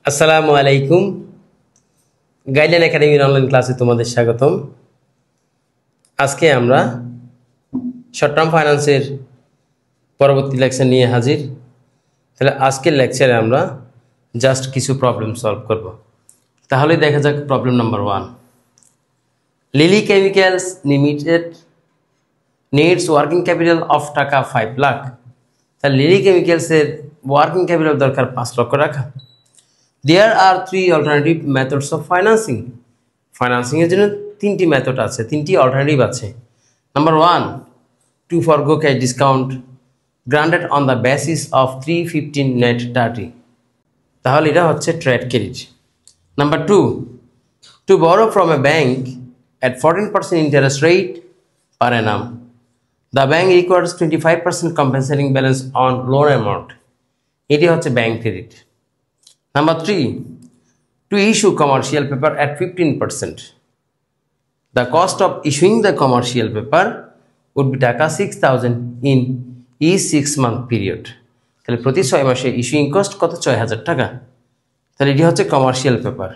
আসসালামু আলাইকুম। গাইডলাইন একাডেমির অনলাইন ক্লাসে তোমাদের স্বাগতম। আজকে আমরা শর্ট টার্ম ফাইন্যান্সের পরবর্তী লেকচার নিয়ে হাজির। তাহলে আজকের লেকচারে আমরা জাস্ট কিছু প্রবলেম সলভ করব। তাহলে দেখা যাক problem number 1। Lily chemicals limited needs working capital of টাকা 5 লাখ। তাহলে লিলি কেমিক্যালসের ওয়ার্কিং ক্যাপিটাল দরকার 5 লক্ষ টাকা। There are 3 alternative methods of financing. Financing এর জন্য 3টি মেথড আছে, 3টি অল্টারনেটিভ আছে। Number 1, to forgo cash discount granted on the basis of 315 net 30. তাহলে এটা হচ্ছে trade credit. Number 2, to borrow from a bank at 14% interest rate per annum. The bank requires 25% compensating balance on loan amount. এটি হচ্ছে bank credit. Number 3, to issue commercial paper at 15%. The cost of issuing the commercial paper would be টাকা 6,000 in each 6-month period. তাহলে প্রতি 6 মাসে issuing cost কত? 6,000 টাকা। তাহলে এটি হচ্ছে commercial paper.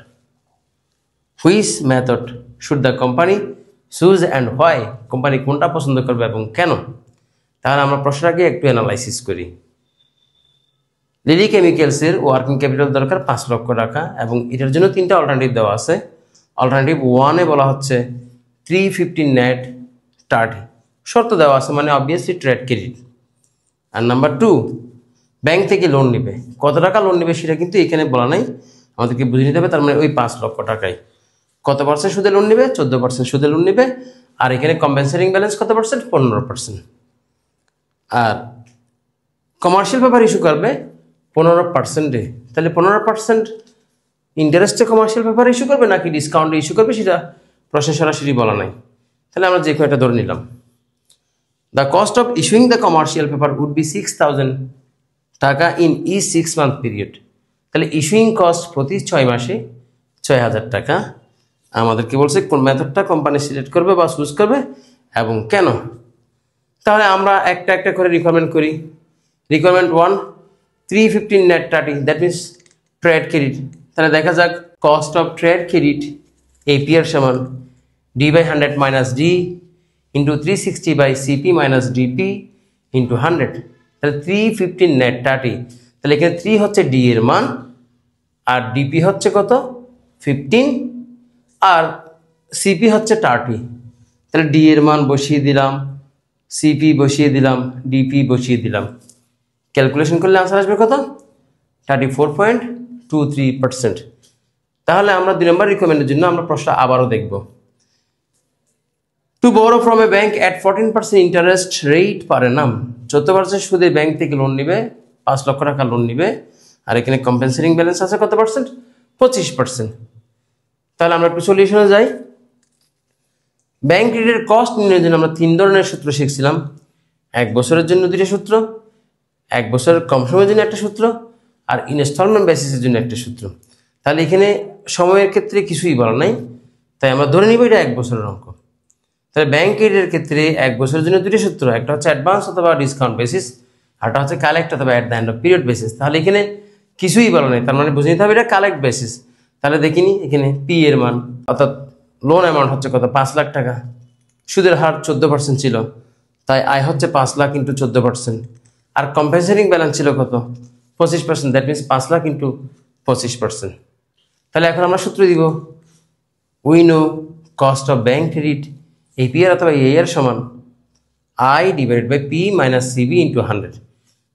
Which method should the company choose and why? Company কোনটা পছন্দ করবে এবং কেন? তাহলে আমরা প্রশ্নটাকে একটু অ্যানালাইসিস করি। লিলি কেমিক্যালসের ওয়ার্কিং ক্যাপিটাল দরকার 5 লক্ষ টাকা এবং এটার জন্য 3টা অল্টারনেটিভ দেওয়া আছে। অল্টারনেটিভ 1-এ বলা হচ্ছে 315 নেট 30 শর্ত দেওয়া আছে, মানে অবভিয়াসলি ট্রেড ক্রেডিট। আর নাম্বার 2, ব্যাংক থেকে লোন নেবে। কত টাকা লোন নেবে সেটা কিন্তু এখানে বলা নাই, আমাদেরকে বুঝে নিতে হবে। তার মানে ওই 5 লক্ষ টাকায় কত পার্সেন্ট সুদে লোন নেবে? 14% সুদে লোন নেবে। আর এখানে কম্পেনসেটিং ব্যালেন্স কত পার্সেন্ট? 15%। আর কমার্শিয়াল পেপার ইস্যু করবে 15%-এ। তাহলে 15% ইন্টারেস্টে কমার্শিয়াল পেপার ইস্যু করবে নাকি ডিসকাউন্টে ইস্যু করবে সেটা প্রশ্নে সরাসরি বলা নাই। তাহলে আমরা যে কোনো একটা ধরে নিলাম। The cost of issuing the commercial paper would be 6,000 টাকা ইন ইচ 6-month পিরিয়ড। তাহলে ইস্যুইং কস্ট প্রতি 6 মাসে 6,000 টাকা। আমাদেরকে বলছে কোন মেথডটা কোম্পানি সিলেক্ট করবে বা চুজ করবে এবং কেন। তাহলে আমরা একটা একটা করে রিকোয়ারমেন্ট করি। Requirement 1, 315 net 30, that means trade credit. তাহলে দেখা যাক cost of trade credit APR সমান D/100 minus D into 360/CP minus DP into 100। তাহলে 315 net 30। তাহলে এখানে 3 হচ্ছে D এর মান আর DP হচ্ছে কত? 15 আর CP হচ্ছে 30। তাহলে D এর মান বসিয়ে দিলাম, CP বসিয়ে দিলাম, DP বসিয়ে দিলাম। ক্যালকুলেশন করলে আনসার আসবে কত? 34.23%। তাহলে আমরা 2 নম্বর রিকমেন্ডের জন্য আমরা প্রশ্ন আবারও দেখব। To borrow from a bank at 14% interest rate per annum। 14% সুদে ব্যাংক থেকে লোন নেবে, 5 লক্ষ টাকা লোন নেবে। আর এখানে কম্পেনসেটিং ব্যালেন্স আছে কত পার্সেন্ট? 25%। তাহলে আমরা একটু সলিউশনে যাই। ব্যাংক ক্রেডিটের কস্ট নির্ণয়ের জন্য আমরা 3 ধরনের সূত্র শিখছিলাম। 1 বছরের জন্য 2টা সূত্র, 1 বছরের কম সময়ের জন্য একটা সূত্র, আর ইনস্টলমেন্ট বেসিসের জন্য একটা সূত্র। তাহলে এখানে সময়ের ক্ষেত্রে কিছুই বলা নাই, তাই আমরা ধরে নিব এটা 1 বছরের অঙ্ক। তাহলে ব্যাংক ক্রেডিটের ক্ষেত্রে 1 বছরের জন্য 2টি সূত্র, একটা হচ্ছে অ্যাডভান্স অথবা ডিসকাউন্ট বেসিস, আরটা হচ্ছে কালেক্ট অথবা at the end of period basis. তাহলে এখানে কিছুই বলা নাই, তার মানে বুঝে নিতে হবে এটা কালেক্ট বেসিস। তাহলে দেখিনি এখানে পি এর মান অর্থাৎ লোন অ্যামাউন্ট হচ্ছে কত? 5 লাখ টাকা। সুদের হার 14% ছিল, তাই আয় হচ্ছে 5 লাখ ইন্টু 14%। আর কম্পেনসেটিং ব্যালেন্স ছিল কত? 25%, দ্যাট মিনস 5 লাখ ইন্টু 25%। তাহলে এখন আমরা সূত্র দিব। We know cost of bank credit APR অথবা AR সমান I/P মাইনাস CB ইন্টু 100।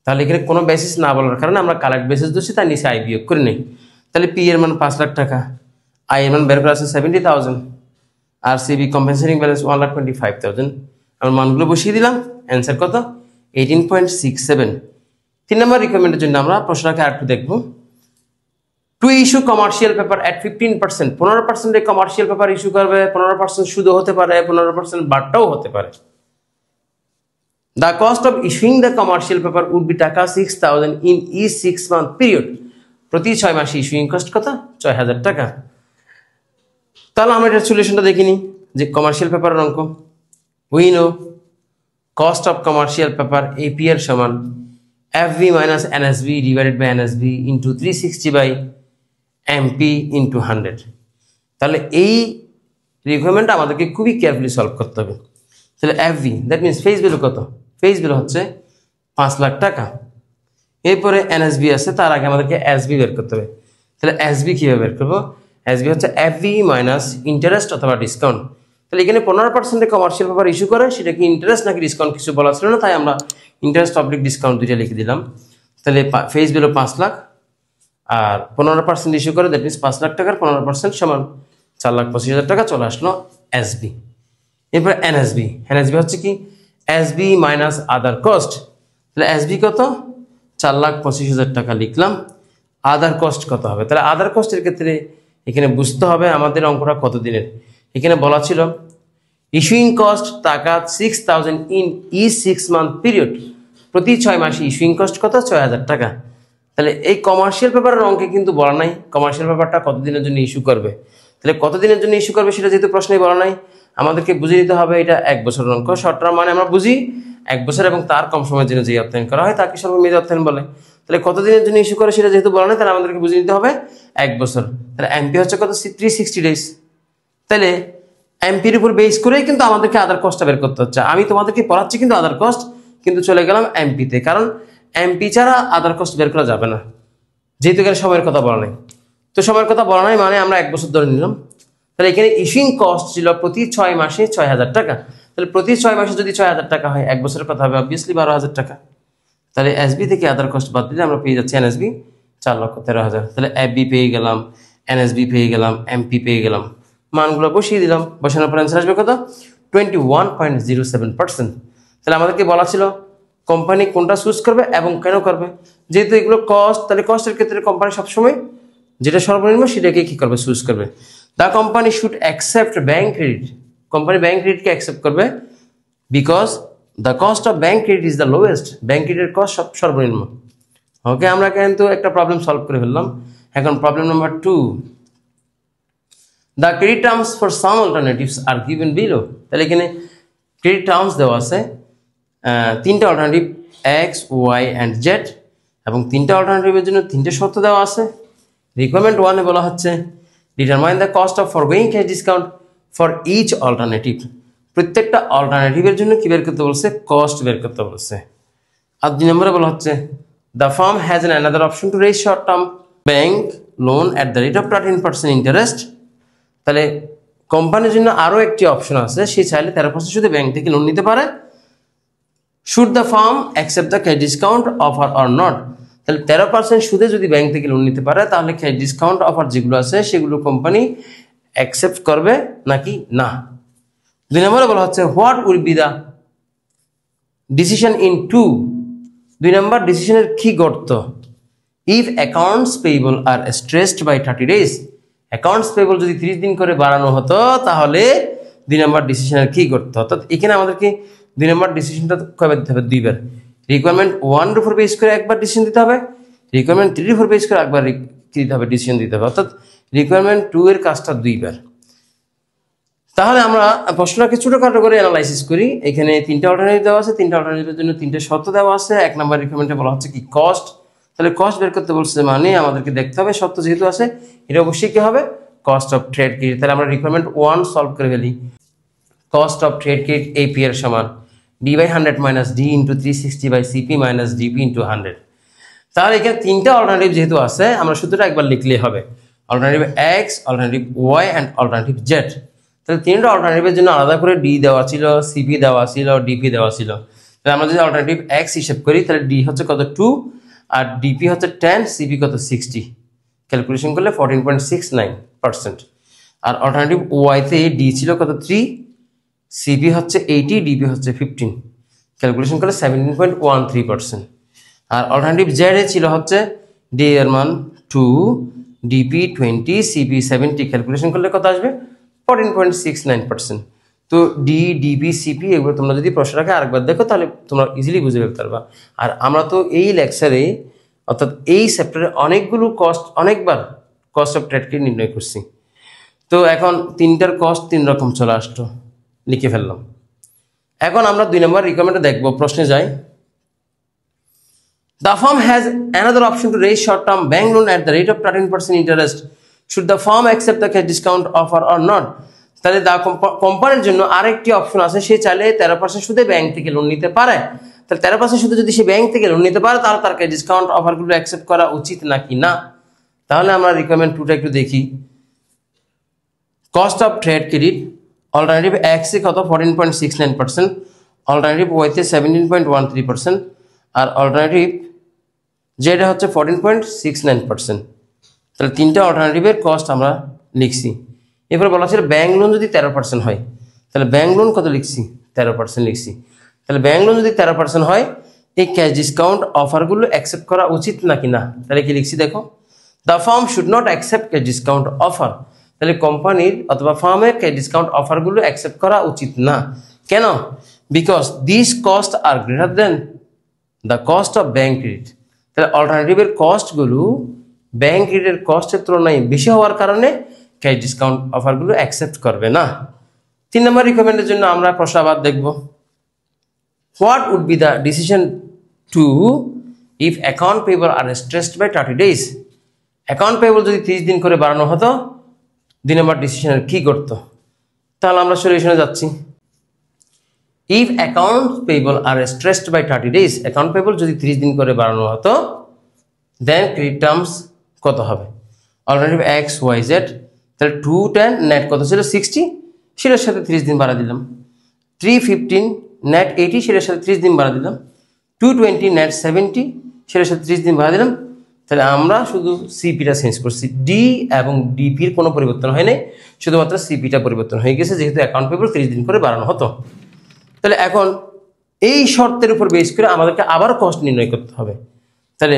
তাহলে এখানে কোনো বেসিস না বলার কারণে আমরা কালেক্ট বেসিস দিচ্ছি, তার নিচে I বিয়োগ করে নেই। তাহলে P এর মান 5 লাখ টাকা, I এর মান বের করা আছে 70,000 আর CB কম্পেনসেটিং ব্যালেন্স 1,25,000। আমরা মানগুলো বসিয়ে দিলাম, অ্যান্সার কত? 18.67। 3 নম্বর রিকমেন্ডের জন্য আমরা প্রশ্নটাকে আরেকটু দেখব। To issue commercial paper at 15%। 15% commercial paper issue করবে, 15% সুদও হতে পারে, 15% বাড়টাও হতে পারে। The cost of issuing the commercial paper would be টাকা 6,000 ইন ইচ 6-month পিরিয়ড। প্রতি 6 মাসে ইস্যুইং কস্ট কত? 6,000 টাকা। তাহলে আমরা এটার সলিউশনটা দেখিনি যে কমার্শিয়াল পেপারের অঙ্ক। We know cost of commercial paper APR সমান FV minus NSB divided by NSB into 360 MP into 100। তাহলে এই রিকোয়ারমেন্টটা আমাদেরকে খুবই কেয়ারফুলি সলভ করতে হবে। তাহলে FV that means face value কত? ফেস ভ্যালু হচ্ছে 5 লাখ টাকা। এরপরে এনএসবি আছে, তার আগে আমাদেরকে এসবি বের করতে হবে। তাহলে এসবি কীভাবে বের করবো? এসবি হচ্ছে এফভি মাইনাস ইন্টারেস্ট অথবা ডিসকাউন্ট। তাহলে এখানে 15% কমার্শিয়াল পেপার ইস্যু করে, সেটা কি ইন্টারেস্ট নাকি ডিসকাউন্ট কিছু বলা ছিল না, তাই আমরা ইন্টারেস্ট অবলিক ডিসকাউন্ট দুইটা লিখে দিলাম। তাহলে ফেস ভ্যালু 5 লাখ আর 15% ইস্যু করে, দ্যাট মিনস 5 লাখ টাকার 15% সমান 4,25,000 টাকা চলে আসলো এসবি। এরপর এনএসবি, এনএসবি হচ্ছে কি এসবি মাইনাস আদার কস্ট। তাহলে এসবি কত? 4,25,000 টাকা লিখলাম। আদার কস্ট কত হবে? তাহলে আদার কস্টের ক্ষেত্রে এখানে বুঝতে হবে আমাদের অঙ্কটা কত দিনের। এখানে বলা ছিল ইস্যুইং কস্ট টাকা 6,000 ইন ই 6 মান্থ পিরিয়ড, প্রতি 6 মাসে ইস্যুইং কস্ট কত? 6,000 টাকা। তাহলে এই কমার্শিয়াল পেপারের অঙ্কে কিন্তু বলা নাই কমার্শিয়াল পেপারটা কতদিনের জন্য ইস্যু করবে। তাহলে কতদিনের জন্য ইস্যু করবে সেটা যেহেতু প্রশ্নেই বলা নাই, আমাদেরকে বুঝে নিতে হবে এটা 1 বছরের অঙ্ক। শর্ট টার্ম মানে আমরা বুঝি 1 বছর এবং তার কম সময়ের জন্য যে অর্থায়ন করা হয় তাকে স্বল্পমেয়াদী অর্থায়ন বলে। তাহলে কতদিনের জন্য ইস্যু করে সেটা যেহেতু বলা নাই, তাহলে আমাদেরকে বুঝে নিতে হবে 1 বছর। তাহলে এমপি হচ্ছে কত? 360 ডেজ। তাহলে এমপির উপর বেস করেই কিন্তু আমাদেরকে আদার কস্টটা বের করতে হচ্ছে। আমি তোমাদেরকে পড়াচ্ছি কিন্তু আদার কস্ট, কিন্তু চলে গেলাম এমপিতে, কারণ এমপি ছাড়া আদার কস্ট বের করা যাবে না, যেহেতু এখানে সময়ের কথা বলা নাই। তো সময়ের কথা বলা নাই মানে আমরা 1 বছর ধরে নিলাম। তাহলে এখানে ইস্যুইং কস্ট ছিল প্রতি 6 মাসে 6,000 টাকা। তাহলে প্রতি 6 মাসে যদি 6,000 টাকা হয়, 1 বছরের কথা হবে অবভিয়াসলি 12,000 টাকা। তাহলে এসবি থেকে আদার কস্ট বাদ দিলে আমরা পেয়ে যাচ্ছি এনএসবি 4,13,000। তাহলে এফবি পেয়ে গেলাম, এনএসবি পেয়ে গেলাম, এমপি পেয়ে গেলাম, মানগুলো বসিয়ে দিলাম। বসানোর পর অ্যান্সার আসবে কত? 21.07%। তাহলে আমাদেরকে বলা ছিল কোম্পানি কোনটা চুজ করবে এবং কেন করবে। যেহেতু এগুলো কস্ট, তাহলে কস্টের ক্ষেত্রে কোম্পানি সবসময় যেটা সর্বনিম্ন সেটাকে কি করবে? চুজ করবে। The company should accept bank credit, company bank ক্রেডিটকে অ্যাকসেপ্ট করবে because the cost of bank credit is the lowest, bank ক্রেডিটের কস্ট সর্বনিম্ন। ওকে, আমরা কিন্তু একটা প্রবলেম সলভ করে ফেললাম। এখন problem number 2, the credit terms for some alternatives are given below. তাহলে এখানে ক্রেডিট টার্মস দেওয়া আছে 3টা alternative X, Y and Z, এবং 3টা অল্টারনেটিভের জন্য 3টে শর্ত দেওয়া আছে। রিকোয়ারমেন্ট 1-এ বলা হচ্ছে determine the cost of forgoing cash discount for each alternative. প্রত্যেকটা অল্টারনেটিভের জন্য কি বের করতে বলছে? কস্ট বের করতে বলছে। আর 2 নম্বরে বলা হচ্ছে the firm has an another option to raise short term bank loan at the rate of 13% interest. তাহলে কোম্পানির জন্য আরও একটি অপশন আছে, সে চাইলে 13% সুদে ব্যাংক থেকে লোন নিতে পারে। Should the farm accept the cash discount offer or not. তাহলে 13% সুদে যদি ব্যাংক থেকে লোন নিতে পারে, তাহলে ক্যাশ ডিসকাউন্ট অফার যেগুলো আছে সেগুলো কোম্পানি অ্যাকসেপ্ট করবে নাকি না। 2 নম্বরে বলা হচ্ছে what will be the decision in 2। 2 নম্বর ডিসিশনের কি গর্ত? If accounts payable are stressed by 30 days, accounts payable যদি 30 দিন করে বাড়ানো হতো তাহলে 2 নম্বর ডিসিশনের কি করতে? অর্থাৎ এখানে আমাদেরকে 2 নম্বর ডিসিশনটা কবে দিতে হবে? 2 বার। রিকোয়ারমেন্ট 1-এর উপর বেস করে একবার ডিসিশন দিতে হবে, রিকোয়ারমেন্ট 3-এর উপর বেস করে একবার কি দিতে হবে? ডিসিশন দিতে হবে। অর্থাৎ রিকোয়ারমেন্ট 2-এর কাজটা 2 বার। তাহলে আমরা প্রশ্নটাকে ছোটখাটো করে অ্যানালাইসিস করি। এখানে 3টা অল্টারনেটিভ দেওয়া আছে, 3টা অল্টারনেটিভের জন্য 3টে শর্ত দেওয়া আছে। 1 নম্বর রিকোয়ারমেন্টে বলা হচ্ছে কি কস্ট। তাহলে কস্ট বের করতে বলছে মানে আমাদেরকে দেখতে হবে শর্ত যেহেতু আছে এটা অবশ্যই কি হবে? Cost of trade credit. তাহলে আমরা রিকোয়ারমেন্ট 1 সলভ করে ফেলি। Cost of trade credit AP এর সমান d/100 minus d into 360 by CP minus DP into 100। তাহলে এখানে 3টা অল্টারনেটিভ যেহেতু আছে আমরা সূত্রটা একবার লিখলেই হবে, alternative X, alternative Y and alternative Z. তাহলে 3টা অল্টারনেটিভের জন্য আলাদা করে ডি দেওয়া ছিল, সিপি দেওয়া ছিল, ডিপি দেওয়া ছিল। তাহলে আমরা যদি অল্টারনেটিভ এক্স হিসেব করি তাহলে ডি হচ্ছে কত? 2 আর ডিপি হচ্ছে 10, সিপি কত? 60। ক্যালকুলেশন করলে 14.69%। আর অল্টারনেটিভ ওয়াইতে ডি ছিল কত? 3, সিপি হচ্ছে 80, ডিপি হচ্ছে 15, ক্যালকুলেশন করলে 17.13%। আর অল্টারনেটিভ জেড এ ছিল হচ্ছে ডি এর মান 2, ডিপি 20, সিপি 70, ক্যালকুলেশন করলে কত আসবে? 14.69%। তো ডি, ডিপি, সিপি এগুলো তোমরা যদি প্রশ্নটাকে আরেকবার দেখো তাহলে তোমরা ইজিলি বুঝে ফেলতে পারবা। আর আমরা তো এই লেকচারে অর্থাৎ এই চ্যাপ্টারে অনেকবার কস্ট অফ ট্রেডকে নির্ণয় করছি। তো এখন 3টার কস্ট 3 রকম চলে আসতো, লিখে ফেললাম। এখন আমরা 2 নম্বর রিকোয়ারমেন্টে দেখবো, প্রশ্নে যাই। The firm has another option to raise short-term bank loan at the rate of 13% interest. Should the firm accept the cash discount offer or not? তাহলে কোম্পানির জন্য আরেকটি অপশন আছে, সে চাইলে 13% সুদে ব্যাংক থেকে লোন নিতে পারে। তাহলে 13% সুদে যদি সে ব্যাংক থেকে লোন নিতে পারে তাহলে তার ক্যাশ ডিসকাউন্ট অফারগুলো অ্যাকসেপ্ট করা উচিত নাকি না। তাহলে আমরা রিকোয়ারমেন্ট 2টা একটু দেখি। Cost of trade credit alternative X এ কত 14.69%, অল্টারনেটিভ ওয়াইতে 17.13%, আর অল্টারনেটিভ যেটা হচ্ছে 14.69%। তাহলে তিনটা অল্টারনেটিভের কস্ট আমরা লিখছি। এরপরে বলা ছিল ব্যাংক লোন যদি 13% হয়, তাহলে ব্যাংক লোন কত লিখছি 13% লিখছি। তাহলে ব্যাংক লোন যদি 13% হয় এই ক্যাশ ডিসকাউন্ট অফারগুলো অ্যাকসেপ্ট করা উচিত নাকি না। তাহলে কি লিখছি দেখো, the farm should not accept cash discount offer. তাহলে কোম্পানির অথবা ফার্মের ক্যাশ ডিসকাউন্ট অফারগুলো অ্যাকসেপ্ট করা উচিত না। কেন? Because this cost are greater than the cost of bank credit. তাহলে অল্টারনেটিভের কস্টগুলো ব্যাংক ক্রেডিটের কস্টের তুলনায় বেশি হওয়ার কারণে ক্যাশ ডিসকাউন্ট অফারগুলো অ্যাকসেপ্ট করবে না। 3 নম্বর রিকমেন্ডের জন্য আমরা প্রশ্ন আবার দেখব। What would be the decision to if account payable are stressed by 30 days? Account payable যদি 30 দিন করে বাড়ানো হতো 2 নম্বর ডিসিশনের কি করতো? তাহলে আমরা সলিউশনে যাচ্ছি। If account payable are stressed by 30 days, account payable যদি 30 দিন করে বাড়ানো হতো দেন ক্রেডিট টার্মস কত হবে? Alternative X Y Z. তাহলে 210 নেট কত ছিল 60, সেটার সাথে 30 দিন বাড়া দিলাম। 315 নেট 80, সেটার সাথে 30 দিন বাড়া দিলাম। 220 নেট 70, সেটার সাথে 30 দিন বাড়া দিলাম। তাহলে আমরা শুধু সিপিটা চেঞ্জ করছি, ডি এবং ডিপির কোনো পরিবর্তন হয় নাই, শুধুমাত্র সিপিটা পরিবর্তন হয়ে গেছে যেহেতু অ্যাকাউন্ট পেয়েবল 30 দিন করে বাড়ানো হতো। তাহলে এখন এই শর্তের উপর বেস করে আমাদেরকে আবার কস্ট নির্ণয় করতে হবে। তাহলে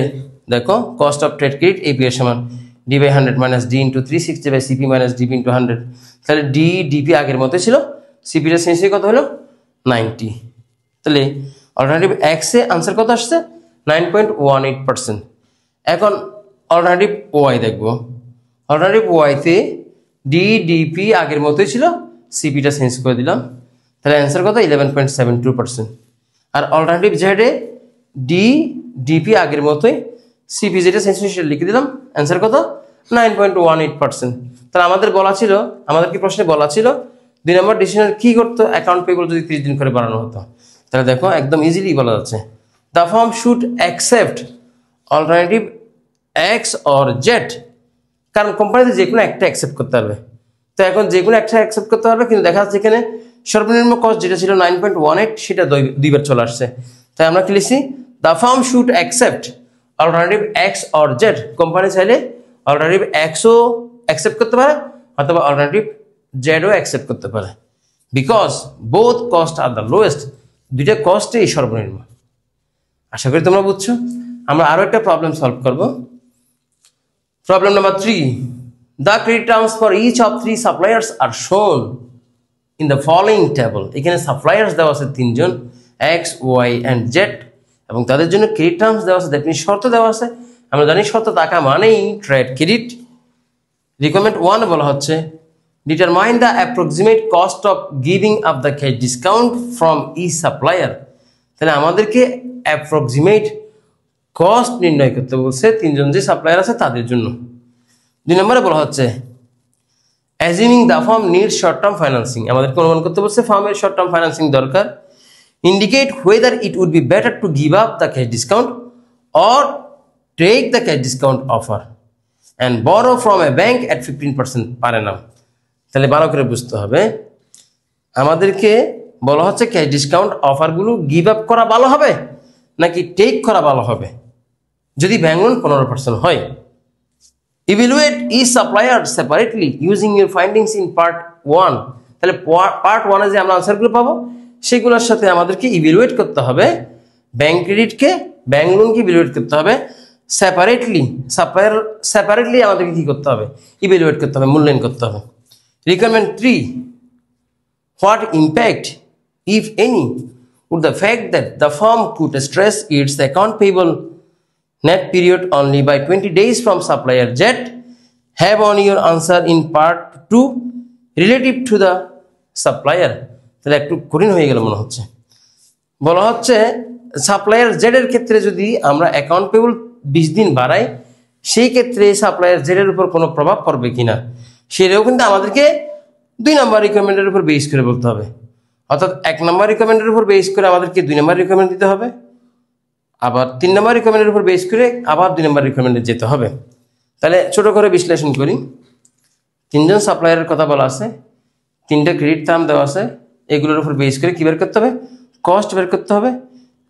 দেখো cost of trade credit AP এর সমান D by 100 minus D into 360 by CP minus DP into 100। তাহলে ডি ডিপি আগের মতো ছিল, সিপিটা চেঞ্জ হয়ে কত হলো 90। তাহলে অল্টারনেটিভ এক্সে আনসার কত আসছে 9.18%। এখন অল্টারনেটিভ ওয়াই দেখবো। অল্টারনেটিভ ওয়াইতে ডি ডিপি আগের মতোই ছিল, সিপিটা চেঞ্জ করে দিলাম। তাহলে অ্যান্সার কত 11.72%। আর অল্টারনেটিভ জেডে ডি ডিপি আগের মতোই, সিপি যেটা চেঞ্জ হয়েছে সেটা লিখে দিলাম। অ্যান্সার কত 9.18%। তাহলে আমাদের বলা ছিল, আমাদেরকে প্রশ্নে বলা ছিল 2 নম্বর ডিসিশন কি করতো অ্যাকাউন্ট পেয়েবল যদি 30 দিন করে বাড়ানো হতো। তাহলে দেখো একদম ইজিলি বলা যাচ্ছে the farm should accept alternative x or Z. কারণ কোম্পানিতে যে কোনো একটা অ্যাকসেপ্ট করতে পারবে। তো এখন যে কোনো একটা অ্যাকসেপ্ট করতে পারবে, কিন্তু দেখা যাচ্ছে এখানে সর্বনিম্ন কস্ট যেটা ছিল 9.18 সেটা 2বার চলে আসছে। তাই আমরা কি লিখছি the farm should accept alternative x or Z. Company চাইলে অল্টারনেটিভ এক্সও অ্যাকসেপ্ট করতে পারে অথবা অল্টারনেটিভ জেডও অ্যাকসেপ্ট করতে পারে, because both cost are the lowest. দুইটা কস্টেই সর্বনিম্ন। আশা করি তোমরা বুঝছো। আমরা আরো একটা প্রবলেম সলভ করব। Problem number 3, the credit terms for each of 3 suppliers are shown in the following table. এখানে সাপ্লায়ার্স দেওয়া আছে 3 জন, এক্স ওয়াই অ্যান্ড জেড, এবং তাদের জন্য ক্রেডিট টার্মস দেওয়া আছে, দ্যাট মিনস শর্ত দেওয়া আছে। আমরা জানি শর্ত থাকা মানেই ট্রেড ক্রেডিট। রিকমেন্ড 1 বলা হচ্ছে determine the approximate cost of giving up the cash discount from each supplier. তাহলে আমাদেরকে অ্যাপ্রক্সিমেট কস্ট নির্ণয় করতে বলছে 3 জন যে সাপ্লায়ার আছে তাদের জন্য। 2 নম্বরে বলা হচ্ছে assuming the firm needs short term financing. আমাদেরকে অনুমান করতে বলছে ফার্মের শর্ট টার্ম ফাইন্যান্সিং দরকার। Indicate whether it would be better to give up the cash discount or take the cash discount offer and borrow from a bank at 15% per annum. তাহলে ভালো করে বুঝতে হবে, আমাদেরকে বলা হচ্ছে ক্যাশ ডিসকাউন্ট অফারগুলো গিভ আপ করা ভালো হবে নাকি টেক করা ভালো হবে যদি ব্যাংক লোন 15% হয়। Evaluate each supplier separately using your findings in part 1। তাহলে পার্ট 1 যে আমরা আনসারগুলো পাবো সেগুলোর সাথে আমাদেরকে ইভ্যালুয়েট করতে হবে ব্যাংক ক্রেডিটকে, ব্যাংক লোনকে ইভ্যালুয়েট করতে হবে সেপারেটলি। সাপ্লায়ার সেপারেটলি আমাদেরকে কি করতে হবে, ইভ্যালুয়েট করতে হবে, মূল্যায়ন করতে হবে। Requirement 3, what impact if any would the fact that the firm could stress its account payable net period only by 20 days from supplier Z have on your answer in part 2 relative to the supplier। তাহলে একটু কঠিন হয়ে গেল মনে হচ্ছে। বলা হচ্ছে supplier Z এর ক্ষেত্রে যদি আমরা অ্যাকাউন্ট পেবল 20 দিন বাড়াই, সেই ক্ষেত্রে সাপ্লায়ার জেড এর উপর কোনো প্রভাব পড়বে কিনা সেটাও কিন্তু আমাদেরকে 2 নম্বর রিকোয়ারমেন্টের উপর বেস করে বলতে হবে। অর্থাৎ 1 নম্বর রিকোয়ারমেন্টের উপর বেস করে আমাদেরকে 2 নম্বর রিকোয়ারমেন্ট দিতে হবে, আবার 3 নম্বর রিকোয়ারমেন্টের উপর বেস করে আবার 2 নম্বর রিকোয়ারমেন্টে যেতে হবে। তাহলে ছোট করে বিশ্লেষণ করি। 3জন সাপ্লায়ারের কথা বলা আছে, 3টা ক্রেডিট টার্ম দেওয়া আছে, এগুলোর উপর বেস করে কি বের করতে হবে? কস্ট বের করতে হবে।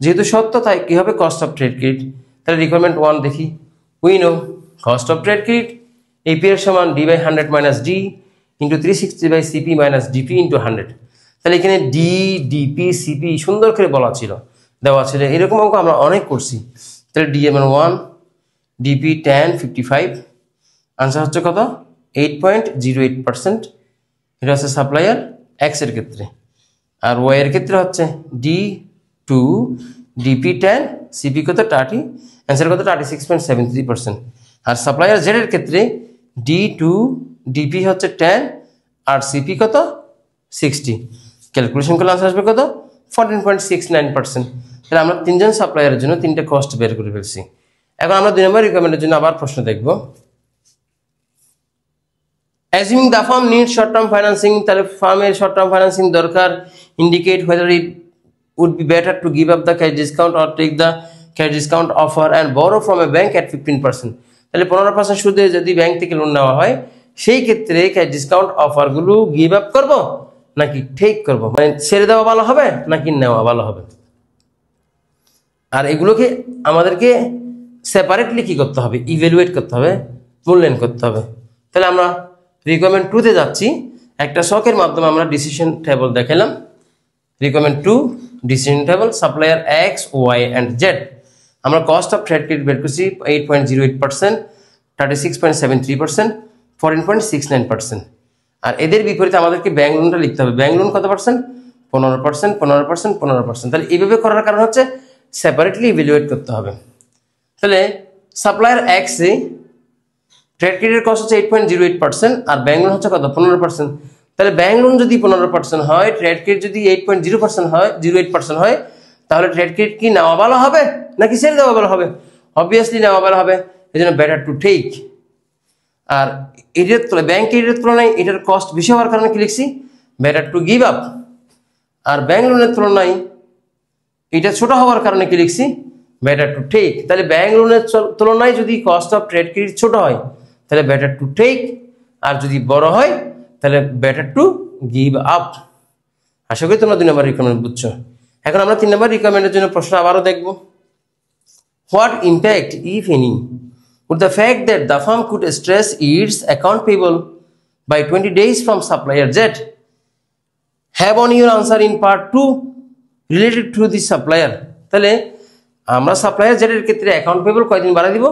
যেহেতু সত্য তাই কি হবে? Cost of trade credit. তাহলে রিকোয়ারমেন্ট 1 দেখি, we know cost of trade credit AP এর সমান d/100 minus D into 360/cp minus DP into 100। তাহলে এখানে ডি, ডিপি, সিপি সুন্দর করে বলা ছিল, দেওয়া ছিল। এরকম অঙ্ক আমরা অনেক করছি। তাহলে ডি এর মান 1, ডিপি 10, 55, আনসার হচ্ছে কত? 8.08%। এটা হচ্ছে সাপ্লায়ার এক্স এর ক্ষেত্রে। আর ওয়াই এর ক্ষেত্রে হচ্ছে D2, ডিপি 10, সিপি কত? 30, অ্যান্সার কত? 36.73%। আর সাপ্লায়ার জেড এর ক্ষেত্রে D2, ডিপি হচ্ছে 10 আর সিপি কত? 60। ক্যালকুলেশন করলে আনসার আসবে কত? 14.69%। তাহলে আমরা 3জন সাপ্লায়ারের জন্য 3টা কস্ট বের করে ফেলছি। এখন আমরা 2 নম্বর রিকোয়ারমেন্টের জন্য আবার প্রশ্ন দেখব। Assuming the firm needs short-term financing, তাহলে ফার্মের short-term financing দরকার, indicate whether it would be better to give up the cash discount or take the cash discount offer and borrow from a bank at 15%। তাহলে 15% সুদে যদি bank থেকে loan নেওয়া হয়, সেই ক্ষেত্রে ক্যাশ ডিসকাউন্ট অফারগুলো গিভ আপ করব নাকি টেক করব, মানে ছেড়ে দেওয়া ভালো হবে নাকি নেওয়া ভালো হবে। আর এগুলোকে আমাদেরকে সেপারেটলি কি করতে হবে? ইভ্যালুয়েট করতে হবে, মূল্যায়ন করতে হবে। তাহলে আমরা রিকোয়ারমেন্ট 2 তে যাচ্ছি। একটা শখের মাধ্যমে আমরা ডিসিশন টেবল দেখালাম। Requirement 2 decision table, supplier X, Y and Z. আমরা কস্ট অফ ট্রেড ক্রেডিট বের করছি 8.08%, 36.73%, 14.69%। আর এদের বিপরীতে আমাদেরকে ব্যাংক লোনটা লিখতে হবে। ব্যাংক লোন কত পার্সেন্ট? 15%, 15%, 15%। তাহলে এইভাবে করার কারণ হচ্ছে সেপারেটলি ইভ্যালুয়েট করতে হবে। তাহলে সাপ্লায়ার এক্স এ ট্রেড ক্রেডিটের কস্ট হচ্ছে 8.08% আর ব্যাংক লোন হচ্ছে কত? 15%। তাহলে ব্যাংক লোন যদি 15% হয়, ট্রেড ক্রেডিট যদি 08% হয়, তাহলে ট্রেড ক্রেডিট কি নেওয়া ভালো হবে নাকি ছেড়ে দেওয়া ভালো হবে? অবভিয়াসলি নেওয়া ভালো হবে, এই জন্য বেটার টু টেক। আর এটার তুলনায় ব্যাংক ক্রেডিটের তুলনায় এটার কস্ট বেশি হওয়ার কারণে কি লিখছি? Better to give up. আর ব্যাংক লোনের তুলনায় এটা ছোট হওয়ার কারণে কি লিখছি? Better to take. তাহলে ব্যাংক লোনের তুলনায় যদি কস্ট অফ ট্রেড ক্রেডিট ছোট হয় তাহলে বেটার টু টেক, আর যদি বড় হয় তাহলে বেটার টু গিভ আপ। আশা করি তোমরা 2 নম্বর রিকোয়ারমেন্ট বুঝছো। এখন আমরা 3 নম্বর রিকোয়ারমেন্টের জন্য প্রশ্ন আবারও দেখব। What impact if any would the fact that the firm could stress its account payable by 20 days from supplier Z have on your answer in part 2 related to the supplier? তাহলে আমরা supplier Z এর ক্ষেত্রে account payable কয়দিন বাড়া দিব?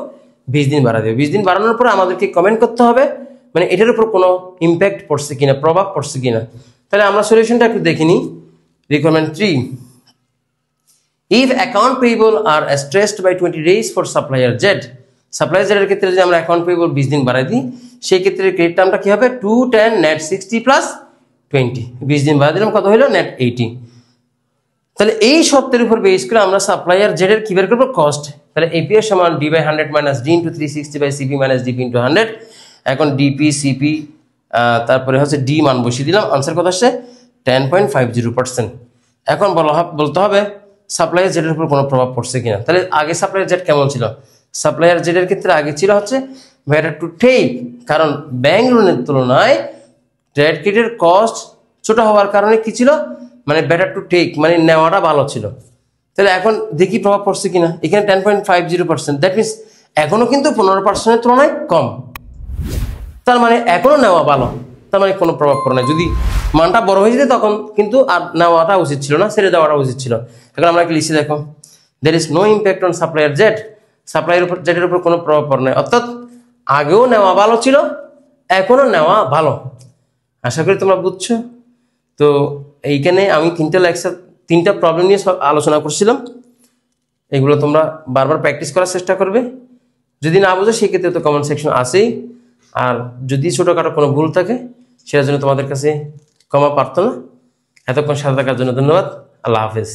20 দিন বাড়া দিব। 20 দিন বাড়ানোর পর আমাদেরকে কমেন্ট করতে হবে মানে এটার উপর কোনো ইম্প্যাক্ট পড়ছে কিনা, প্রভাব পড়ছে কিনা। তাহলে আমরা সলিউশনটা একটু দেখে নিই। Requirement 3, if account payable are stressed by 20 days for supplier Z, supplier Z এর ক্ষেত্রে যদি আমরা অ্যাকাউন্ট পেবল 20 দিন বাড়াই দিই, সেই ক্ষেত্রে ক্রেডিট টার্মটা কি হবে? 210 নেট 60 প্লাস 20, 20 দিন বাড়াই দিলাম, কত হলো? নেট 80। তাহলে এই সত্যের উপর বেস করে আমরা সাপ্লায়ার জেড এর কি বের করব? কস্ট। তাহলে এপি এর সমান d/100 minus D into 360/cp minus DP into 100। এখন ডিপি, সিপি, তারপরে হচ্ছে ডি মান বসিয়ে দিলাম, আনসার কত আসছে? 10.50%। এখন বলতে হবে সাপ্লায়ার জেড এর উপর কোনো প্রভাব পড়ছে কিনা। তাহলে আগে সাপ্লায়ার জেড কেমন ছিল? সাপ্লায়ার জেড এর ক্ষেত্রে আগে ছিল হচ্ছে বেটার টু টেক, কারণ ব্যাংক লোনের তুলনায় ট্রেড ক্রেডিটের কস্ট ছোট হওয়ার কারণে কি ছিল? মানে বেটার টু টেক, মানে নেওয়াটা ভালো ছিল। তাহলে এখন দেখি প্রভাব পড়ছে কিনা। এখানে 10.50%, দ্যাট মিনস এখনো কিন্তু 15%-এর তুলনায় কম, তার মানে এখনো নেওয়া ভালো, তার মানে কোনো প্রভাব পড়ে না। যদি মানটা বড় হয়ে যেত তখন কিন্তু আর নেওয়াটা উচিত ছিল না, ছেড়ে দেওয়াটা উচিত ছিল। এখন আমরা কি লিখছি দেখো, there is no impact on supplier Z, supplier উপর জেডের উপর কোনো প্রভাব পড়ে না, অর্থাৎ আগেও নেওয়া ভালো ছিল, এখনো নেওয়া ভালো। আশা করি তোমরা বুঝছো। তো এইখানে আমি 3টা প্রবলেম নিয়ে আলোচনা করছিলাম। এগুলো তোমরা বারবার প্র্যাকটিস করার চেষ্টা করবে। যদি না বুঝো সেক্ষেত্রে তো কমেন্ট সেকশন আছেই। আর যদি ছোটোখাটো কোনো ভুল থাকে সেটার জন্য তোমাদের কাছে ক্ষমা প্রার্থনা। এতক্ষণ সাথে থাকার জন্য ধন্যবাদ। আল্লাহ হাফেজ।